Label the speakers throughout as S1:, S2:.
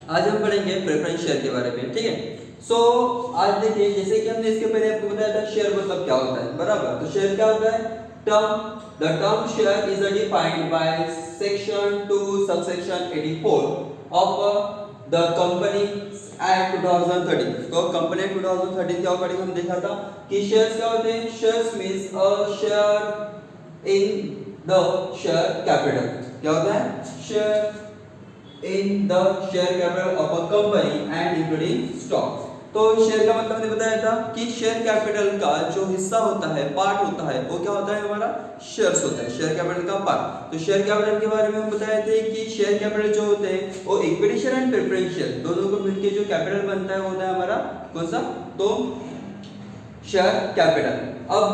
S1: आज हम पढ़ेंगे प्रेफरेंस शेयर के बारे में, ठीक है। सो आज देखिए, जैसे कि हमने इसके पहले आपको बताया था शेयर मतलब क्या होता है, बराबर। तो शेयर क्या होता है? Term the term share is defined by section 2 subsection 84 of the company act 2013। तो कंपनी एक्ट 2013 के अकॉर्डिंग हम देखा था कि शेयर्स क्या होते हैं। Shares means a share in the share capital. क्या होता है? Share in the share capital of a company and including stock। तो शेयर का मतलब मैंने बताया था कि शेयर कैपिटल का जो हिस्सा होता है, पार्ट होता है, वो क्या होता है? हमारा शेयर्स होता है, शेयर कैपिटल का पार्ट। तो शेयर कैपिटल के बारे में हम बताए थे कि शेयर कैपिटल जो होते हैं वो equity share and preference share दोनों को मिलकर जो कैपिटल बनता है वो होता है हमारा कौन सा? तो शेयर कैपिटल। अब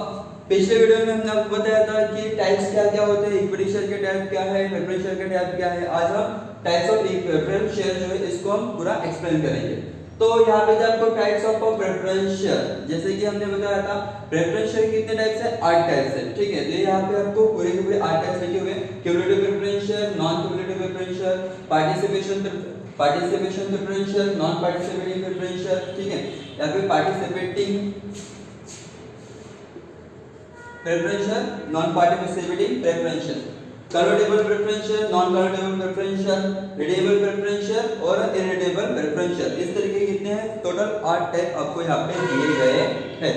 S1: पिछले वीडियो में हमने आपको बताया था कि टाइप्स क्या क्या होते हैं, इक्विटी शेयर के टाइप क्या है, प्रेफरेंस शेयर के टाइप क्या है। आज हम टाइप्स ऑफ प्रेफरेंस शेयर जो है इसको हम पूरा एक्सप्लेन करेंगे। तो यहाँ पे जो आपको टाइप्स ऑफ प्रेफरेंस शेयर, जैसे कि हमने बताया था प्रेफरेंस शेयर कितने टाइप्स है? 8 टाइप्स है, ठीक है। तो यहाँ पे आपको पूरे के पूरे 8 टाइप्स लिखे हुए हैं। Cumulative preference share, non cumulative preference share, participation preference share, non participating preference share, ठीक है। यहाँ पे participating preference share, non participating preference share, convertible preference share, non convertible preference share, redeemable preference share और इररिडेबल preference share. इस तरीके के कितने हैं? टोटल 8 टाइप आपको यहाँ पे दिए गए हैं।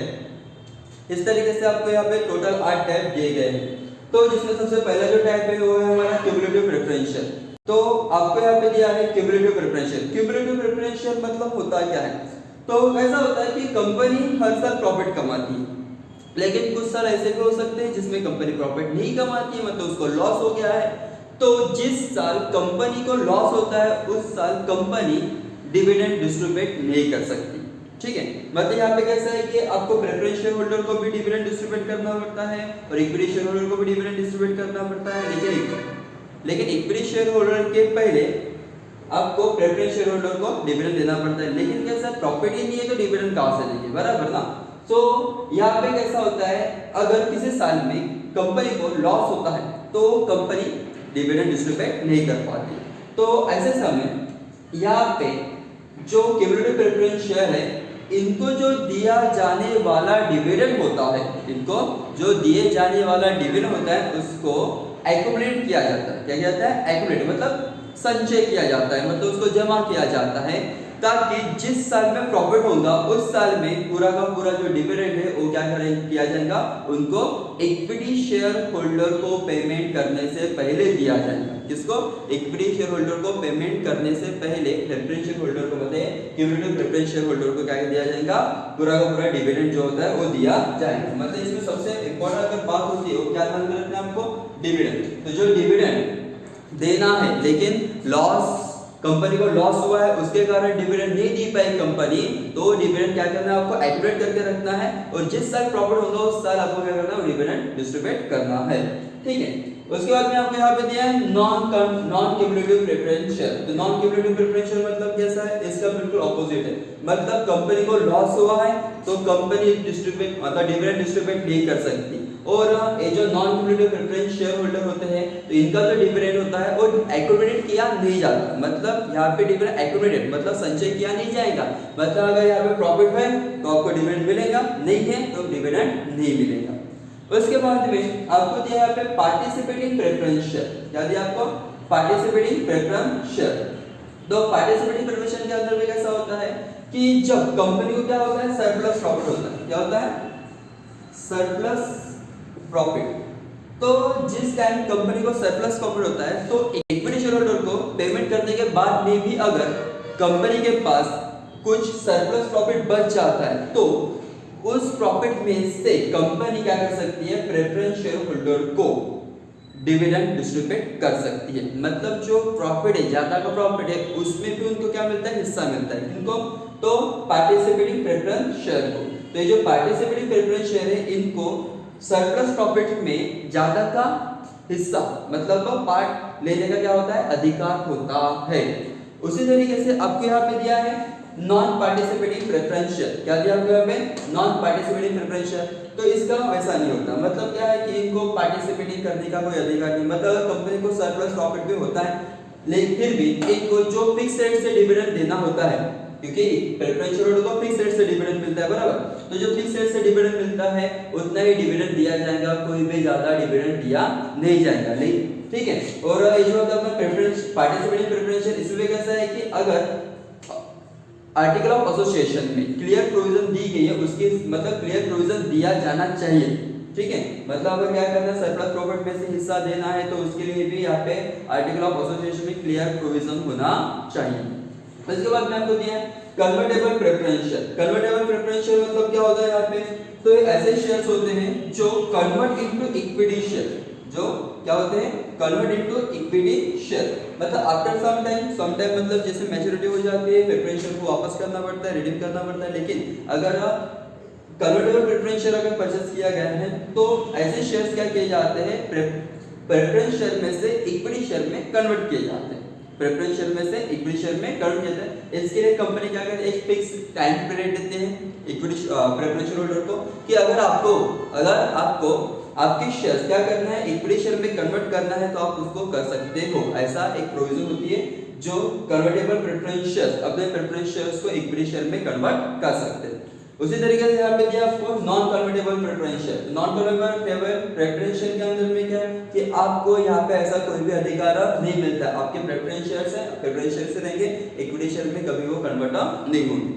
S1: इस तरीके से आपको यहाँ पे टोटल 8 टाइप दिए गए हैं। तो जिसमें सबसे पहला जो टाइप है वो है हमारा क्यूमुलेटिव प्रेफरेंस शेयर। तो आपको यहाँ पे दिया है cumulative preference share. Cumulative preference share मतलब होता क्या है? तो ऐसा होता है कि कंपनी हर साल प्रॉफिट कमाती है, लेकिन कुछ साल ऐसे भी हो सकते हैं जिसमें कंपनी प्रॉफिट नहीं कमाती है, मतलब उसको लॉस हो गया है। तो जिस साल कंपनी को लॉस होता है उस साल कंपनी डिविडेंड डिस्ट्रीब्यूट नहीं कर सकती, ठीक है। मतलब यहाँ पे कैसा है कि आपको प्रेफरेंस शेयर होल्डर को भी डिविडेंड डिस्ट्रीब्यूट करना पड़ता है और इक्विटी शेयर होल्डर को भी डिविडेंड डिस्ट्रीब्यूट करना पड़ता है। लेकिन इक्विटी शेयर होल्डर के पहले आपको प्रेफरेंस शेयर होल्डर को डिविडेंड देना पड़ता है। लेकिन कैसा, प्रॉफिट ही नहीं है तो डिविडेंड कहाँ से देंगे, बराबर ना। तो यहाँ पे कैसा होता है, अगर किसी साल में कंपनी को लॉस होता है तो कंपनी डिविडेंड डिस्ट्रीब्यूट नहीं कर पाती। तो ऐसे समय यहाँ पे जो क्यूमुलेटिव प्रेफरेंस शेयर है, इनको जो दिया जाने वाला डिविडेंड होता है, इनको जो दिए जाने वाला डिविडेंड होता है उसको एक्यूमुलेट किया जाता है। क्या किया जाता है? एक्यूमुलेट मतलब संचय किया जाता है, मतलब उसको जमा किया जाता है, ताकि जिस साल में प्रॉफिट होगा उस साल में पूरा का पूरा जो डिविडेंड है वो क्या किया जाएगा, उनको इक्विटी शेयर होल्डर को पेमेंट करने से पहले दिया जाएगा। किसको? इक्विटी शेयर होल्डर को पेमेंट करने से पहले प्रेफरेंस शेयर होल्डर को बताए, क्यूमुलेटिव प्रेफरेंस शेयर होल्डर को क्या दिया जाएगा, पूरा का पूरा डिविडेंड जो होता है वो दिया जाएगा। मतलब इसमें सबसे इंपॉर्टेंट अगर बात होती है वो क्या ध्यान में रखना है आपको? डिविडेंड। तो जो डिविडेंड देना है, लेकिन लॉस, कंपनी को लॉस हुआ है उसके कारण डिविडेंड नहीं दी पाई कंपनी, तो डिविडेंड क्या करना है आपको? एक्यूमुलेट करके रखना है और जिस साल प्रॉफिट होगा उस साल आपको क्या करना है? डिविडेंड डिस्ट्रीब्यूट करना है, ठीक है। उसके बाद में आपको यहाँ पे दिया है नॉन क्यूमुलेटिव प्रेफरेंस शेयर। तो नॉन क्यूमुलेटिव प्रेफरेंस शेयर मतलब कैसा है? इसका बिल्कुल ऑपोजिट है। मतलब कंपनी को लॉस हुआ है तो कंपनी डिस्ट्रीब्यूट मतलब डिविडेंड डिस्ट्रीब्यूट नहीं कर सकती। और ये जो non cumulative preference share holder होते हैं तो इनका जो डिविडेंड होता है वो एक्यूमुलेट किया नहीं जाता। मतलब यहाँ पे डिविडेंड एक्यूमुलेटेड मतलब संचय किया नहीं जाएगा। मतलब अगर यहाँ पे प्रॉफिट है तो आपको डिविडेंड मिलेगा, नहीं है तो डिविडेंड नहीं मिलेगा। उसके बाद में आपको दिया यहाँ पे पार्टिसिपेटिंग प्रेफरेंस शेयर। क्या दिया आपको? Participating preference share. तो पार्टिसिपेटिंग प्रेफरेंस शेयर के अंदर में कैसा होता है कि जब कंपनी को क्या होता है? सरप्लस प्रॉफिट होता है। क्या होता है? Surplus profit. तो जिस टाइम कंपनी को सरप्लस प्रॉफिट होता है तो इक्विटी शेयर होल्डर को पेमेंट करने के बाद में भी अगर कंपनी के पास कुछ सरप्लस प्रॉफिट बच जाता है तो उस प्रॉफिट में से कंपनी क्या कर सकती है? प्रेफरेंस शेयर होल्डर को डिविडेंड डिस्ट्रीब्यूट कर सकती है। मतलब जो प्रॉफिट है, ज्यादा का प्रॉफिट है, उसमें भी उनको क्या मिलता है? हिस्सा मिलता है। किनको? तो पार्टिसिपेटिंग प्रेफरेंस शेयर को। तो ये जो पार्टिसिपेटिंग प्रेफरेंस शेयर है इनको सरप्लस प्रॉफिट में ज्यादा का हिस्सा मतलब पार्ट लेने का क्या होता है? अधिकार होता है। उसी तरीके से आपको यहाँ पे दिया है नॉन पार्टिसिपेटिंग प्रेफरेंस शेयर। क्या दिया आपको यहाँ पे? Non participating preference share. तो इसका वैसा नहीं होता। मतलब क्या है कि इनको पार्टिसिपेटिंग करने का कोई अधिकार नहीं। मतलब कंपनी को सरप्लस प्रॉफिट भी होता है लेकिन फिर भी इनको जो फिक्स रेट से डिविडेंड देना होता है, क्योंकि प्रेफरेंशियल होल्डर को फिक्स रेट से डिविडेंड मिलता है, बराबर। तो जो फिक्स रेट से डिविडेंड मिलता है उतना ही डिविडेंड दिया जाएगा, कोई भी ज्यादा डिविडेंड दिया नहीं जाएगा, ठीक है। और ये जो होता है अपना प्रेफरेंस पार्टिसिपेटिंग प्रेफरेंशियल, इसमें कैसा है कि अगर आर्टिकल ऑफ एसोसिएशन में क्लियर प्रोविजन दी गई है, उसकी मतलब क्लियर प्रोविजन दिया जाना चाहिए, ठीक है। मतलब अगर क्या करना है, सरप्लस प्रॉफिट में से हिस्सा देना है तो उसके लिए भी यहाँ पे आर्टिकल ऑफ एसोसिएशन में क्लियर प्रोविजन होना चाहिए। इसके बाद में आपको दिया है कन्वर्टेबल प्रेफरेंशियल। कन्वर्टेबल प्रेफरेंशियल मतलब क्या होता है यहाँ पे, तो ऐसे शेयर्स होते हैं जो कन्वर्ट इनटू इक्विटी शेयर, जो क्या होते हैं कन्वर्ट इनटू इक्विटी शेयर, मतलब आफ्टर सम टाइम मतलब जैसे मैच्योरिटी हो जाती है प्रेफरेंशियल को वापस करना पड़ता है, रिडीम करना पड़ता है। लेकिन अगर कन्वर्टेबल प्रेफरेंशियल अगर परचेस किया गया है तो ऐसे शेयर्स क्या किए जाते हैं, प्रेफरेंस शेयर में से इक्विटी शेयर में कन्वर्ट किए जाते हैं, प्रेफरेंस शेयर में से इक्विटी शेयर में कन्वर्ट किया जाता है। इसके लिए कंपनी क्या करती है, एक फिक्स टाइम पीरियड देते हैं इक्विटी प्रेफरेंशियल होल्डर को कि अगर आपको आपकी शेयर्स क्या करना है, इक्विटी शेयर में कन्वर्ट करना है तो आप उसको कर सकते हो। ऐसा एक प्रोविजन होती है जो कन्वर्टेबल प्रेफरेंस शेयर्स अपने प्रेफरेंस शेयर्स को इक्विटी शेयर में कन्वर्ट कर सकते हैं। उसी तरीके से यहाँ पे दिया आपको non convertible preferential. Non convertible preferential के अंदर में क्या है कि आपको यहाँ पे ऐसा कोई भी अधिकार नहीं मिलता, आपके प्रेफरेंस शेयर से रहेंगे, इक्विटी शेयर में कभी वो कन्वर्ट नहीं होंगे।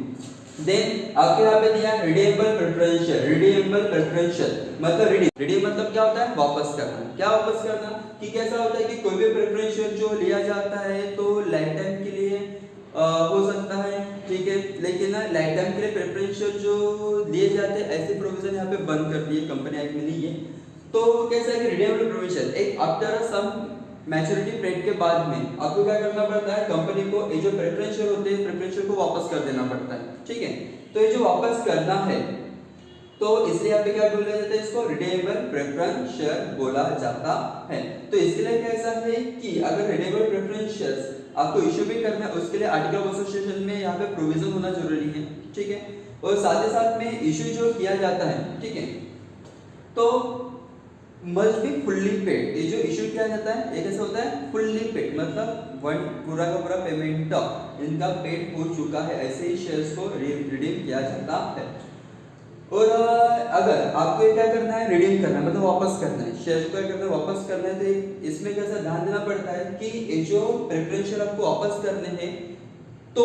S1: देन आपके यहाँ पे दिया रिडीमेबल प्रेफरेंशियल। रिडीमेबल प्रेफरेंशियल मतलब रिडीम मतलब क्या होता है, वापस करना। क्या वापस करना कि कैसा होता है कि कोई भी प्रेफरेंशियल जो लिया जाता है तो लाइफ टाइम के लिए हो सकता है, ठीक है। लेकिन लाइफ टाइम के लिए प्रेफरेंशियल जो लिए जाते हैं ऐसे प्रोविजन यहाँ पे बंद कर दिए, कंपनी एक्ट में नहीं है। तो कैसा है कि रिडीमेबल प्रोविजन एक आफ्टर सम मैच्योरिटी पीरियड के बाद में आपको क्या करना पड़ता है, कंपनी को ये जो प्रेफरेंशियल होते हैं प्रेफरेंशियल को वापस कर देना पड़ता है, ठीक है। तो ये जो वापस करना है तो इसलिए यहाँ पे क्या बोला जाता है, इसको रिडीमेबल प्रेफरेंस शेयर बोला जाता है। तो इसके लिए कैसा है कि अगर रिडीमेबल प्रेफरेंस शेयर्स आपको इश्यू भी करना है उसके लिए आर्टिकल ऑफ एसोसिएशन में यहाँ पे प्रोविजन होना जरूरी है, ठीक है। और साथ ही साथ में इश्यू जो किया जाता है, ठीक है, तो मस्ट बी फुल्ली पेड। ये जो इश्यू किया जाता है ये कैसे होता है, फुल्ली पेड मतलब पूरा का पूरा पेमेंट इनका पेड हो चुका है, ऐसे ही शेयर्स को रिडीम किया जाता है। और अगर आपको क्या करना है, रिडीम करना है मतलब वापस करना है, शेयर्स को क्या करना है, वापस करना है, तो इसमें कैसा ध्यान देना पड़ता है कि ये जो प्रेफरेंशियल आपको वापस करने हैं तो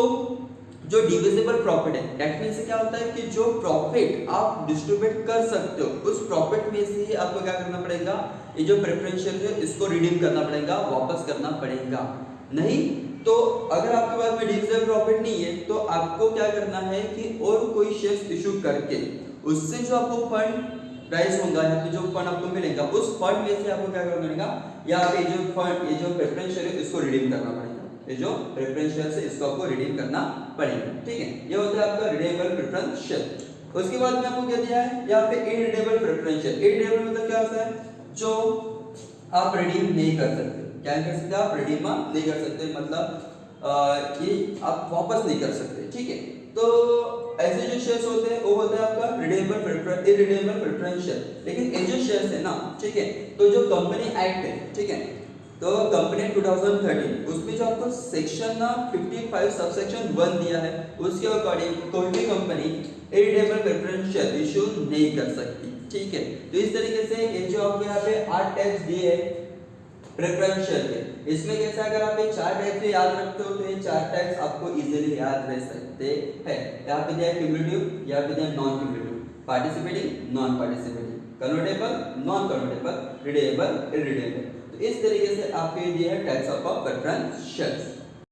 S1: जो डिविजिबल प्रॉफिट है, दैट मींस क्या होता है कि जो प्रॉफिट आप डिस्ट्रीब्यूट कर सकते हो उस प्रॉफिट में से ही आपको क्या करना पड़ेगा, ये जो प्रेफरेंशियल है इसको रिडीम करना पड़ेगा, वापस करना पड़ेगा। नहीं तो अगर आपके पास में डिविजिबल प्रॉफिट नहीं है तो आपको क्या करना है कि और कोई शेयर्स इशू करके उससे जो आपको फंड राइज होगा, यहाँ पे जो फंड आपको मिलेगा उस फंड में से आपको क्या करना पड़ेगा, यहाँ पे जो फंड ये जो प्रेफरेंशियल है इसको रिडीम करना पड़ेगा, ये जो प्रेफरेंशियल है इसको आपको रिडीम करना पड़ेगा, ठीक है। ये होता है आपका रिडीमेबल प्रेफरेंशियल। उसके बाद में आपको क्या दिया है यहाँ पे इरिडीमेबल प्रेफरेंशियल। इरिडीमेबल मतलब क्या होता है, जो आप रिडीम नहीं कर सकते। क्या कर सकते, आप रिडीम नहीं कर सकते मतलब ये आप वापस नहीं कर सकते, ठीक है। तो ऐसे जो शेयर्स होते हैं वो होता है आपका रिडीमेबल इरिडीमेबल प्रेफरेंशियल। लेकिन ये जो शेयर्स है ना, ठीक है, तो जो कंपनी एक्ट है, ठीक है, तो कंपनी 2013 उसमें जो आपको सेक्शन 55 सबसेक्शन 1 दिया है उसके अकॉर्डिंग कोई भी कंपनी इरिडीमेबल प्रेफरेंशियल इशू नहीं कर सकती, ठीक है। तो इस तरीके से ये जो आपको यहाँ पे 8 टैक्स दिए है प्रेफरेंशियल के, इसमें कैसा अगर आप ये 4 टैक्स याद रखते हो तो ये 4 टैक्स आपको इजीली याद रह सकते हैं। यहाँ पे दिया क्यूमुलेटिव, यहाँ पे दिया non cumulative, participating, non participating, convertible, non convertible, redeemable, irredeemable. तो इस तरीके से आपके दिए है टाइप्स ऑफ प्रेफरेंस शेयर्स।